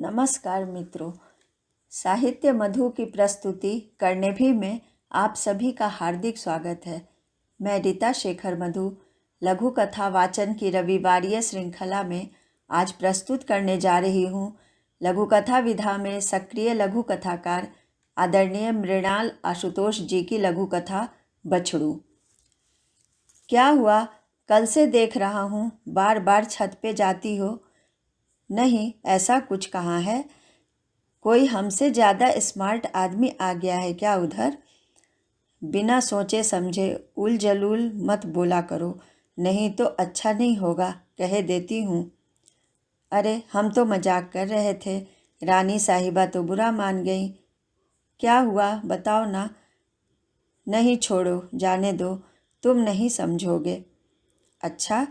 नमस्कार मित्रों, साहित्य मधु की प्रस्तुति करने भी में आप सभी का हार्दिक स्वागत है। मैं रीता शेखर मधु लघु कथा वाचन की रविवारीय श्रृंखला में आज प्रस्तुत करने जा रही हूँ लघु कथा विधा में सक्रिय लघु कथाकार आदरणीय मृणाल आशुतोष जी की लघु कथा बछड़ू। क्या हुआ, कल से देख रहा हूँ बार बार छत पे जाती हो। नहीं, ऐसा कुछ कहाँ है। कोई हमसे ज़्यादा स्मार्ट आदमी आ गया है क्या उधर? बिना सोचे समझे उल जलूल मत बोला करो, नहीं तो अच्छा नहीं होगा, कह देती हूँ। अरे हम तो मजाक कर रहे थे, रानी साहिबा तो बुरा मान गई। क्या हुआ बताओ ना। नहीं छोड़ो, जाने दो, तुम नहीं समझोगे। अच्छा,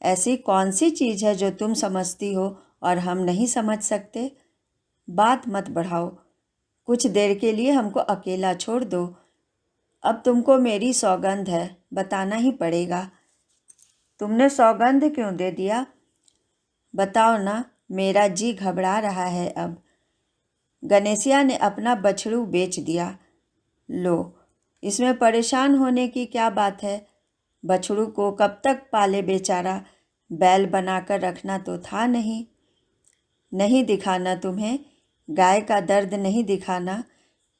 ऐसी कौन सी चीज़ है जो तुम समझती हो और हम नहीं समझ सकते? बात मत बढ़ाओ, कुछ देर के लिए हमको अकेला छोड़ दो। अब तुमको मेरी सौगंध है, बताना ही पड़ेगा। तुमने सौगंध क्यों दे दिया? बताओ ना, मेरा जी घबरा रहा है अब। गणेशिया ने अपना बछड़ू बेच दिया। लो, इसमें परेशान होने की क्या बात है? बछड़ू को कब तक पाले बेचारा, बैल बनाकर रखना तो था नहीं। नहीं दिखाना तुम्हें, गाय का दर्द नहीं दिखाना।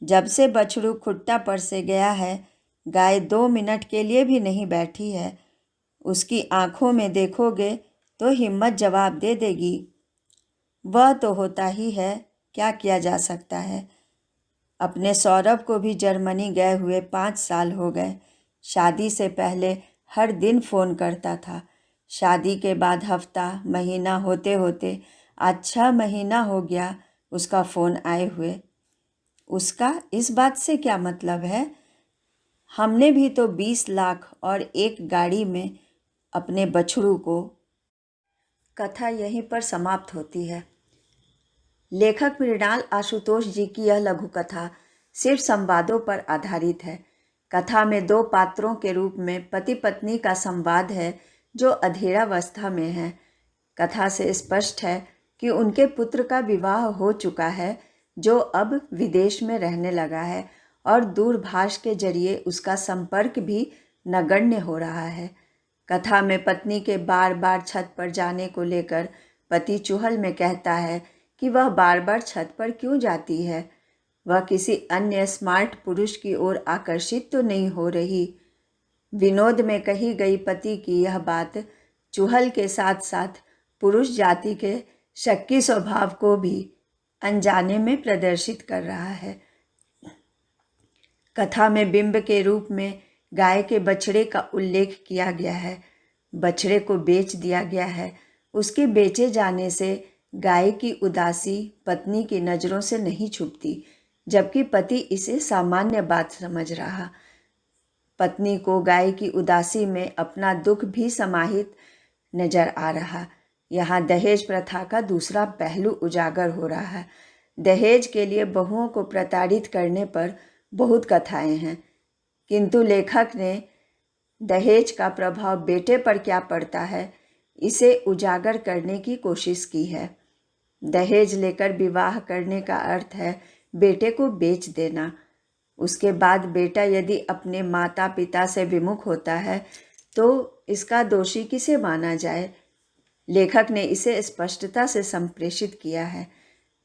जब से बछड़ू खुट्टा पर से गया है, गाय 2 मिनट के लिए भी नहीं बैठी है। उसकी आंखों में देखोगे तो हिम्मत जवाब दे देगी। वह तो होता ही है, क्या किया जा सकता है। अपने सौरभ को भी जर्मनी गए हुए 5 साल हो गए। शादी से पहले हर दिन फ़ोन करता था। शादी के बाद हफ्ता महीना होते होते आज 6 महीना हो गया उसका फ़ोन आए हुए। उसका इस बात से क्या मतलब है? हमने भी तो 20 लाख और एक गाड़ी में अपने बछड़ू को। कथा यहीं पर समाप्त होती है। लेखक मृणाल आशुतोष जी की यह लघु कथा सिर्फ संवादों पर आधारित है। कथा में 2 पात्रों के रूप में पति पत्नी का संवाद है जो अधेड़ावस्था में है। कथा से स्पष्ट है कि उनके पुत्र का विवाह हो चुका है, जो अब विदेश में रहने लगा है और दूरभाष के जरिए उसका संपर्क भी नगण्य हो रहा है। कथा में पत्नी के बार बार छत पर जाने को लेकर पति चुहल में कहता है कि वह बार बार छत पर क्यों जाती है। वह किसी अन्य स्मार्ट पुरुष की ओर आकर्षित तो नहीं हो रही। विनोद में कही गई पति की यह बात चुहल के साथ साथ पुरुष जाति के शक्की स्वभाव को भी अनजाने में प्रदर्शित कर रहा है। कथा में बिंब के रूप में गाय के बछड़े का उल्लेख किया गया है। बछड़े को बेच दिया गया है। उसके बेचे जाने से गाय की उदासी पत्नी की नज़रों से नहीं छुपती, जबकि पति इसे सामान्य बात समझ रहा। पत्नी को गाय की उदासी में अपना दुख भी समाहित नजर आ रहा। यहाँ दहेज प्रथा का दूसरा पहलू उजागर हो रहा है। दहेज के लिए बहुओं को प्रताड़ित करने पर बहुत कथाएं हैं, किंतु लेखक ने दहेज का प्रभाव बेटे पर क्या पड़ता है, इसे उजागर करने की कोशिश की है। दहेज लेकर विवाह करने का अर्थ है बेटे को बेच देना। उसके बाद बेटा यदि अपने माता पिता से विमुख होता है तो इसका दोषी किसे माना जाए? लेखक ने इसे स्पष्टता से संप्रेषित किया है।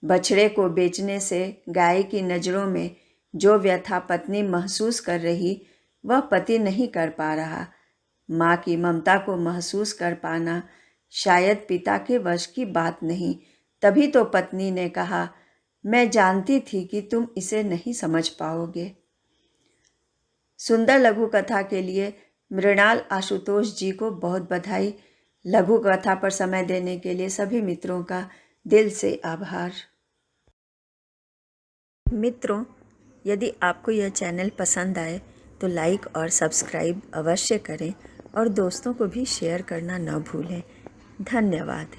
बछड़े को बेचने से गाय की नज़रों में जो व्यथा पत्नी महसूस कर रही, वह पति नहीं कर पा रहा। माँ की ममता को महसूस कर पाना शायद पिता के वश की बात नहीं। तभी तो पत्नी ने कहा, मैं जानती थी कि तुम इसे नहीं समझ पाओगे। सुंदर लघु कथा के लिए मृणाल आशुतोष जी को बहुत बधाई। लघु कथा पर समय देने के लिए सभी मित्रों का दिल से आभार। मित्रों, यदि आपको यह चैनल पसंद आए तो लाइक और सब्सक्राइब अवश्य करें और दोस्तों को भी शेयर करना न भूलें। धन्यवाद।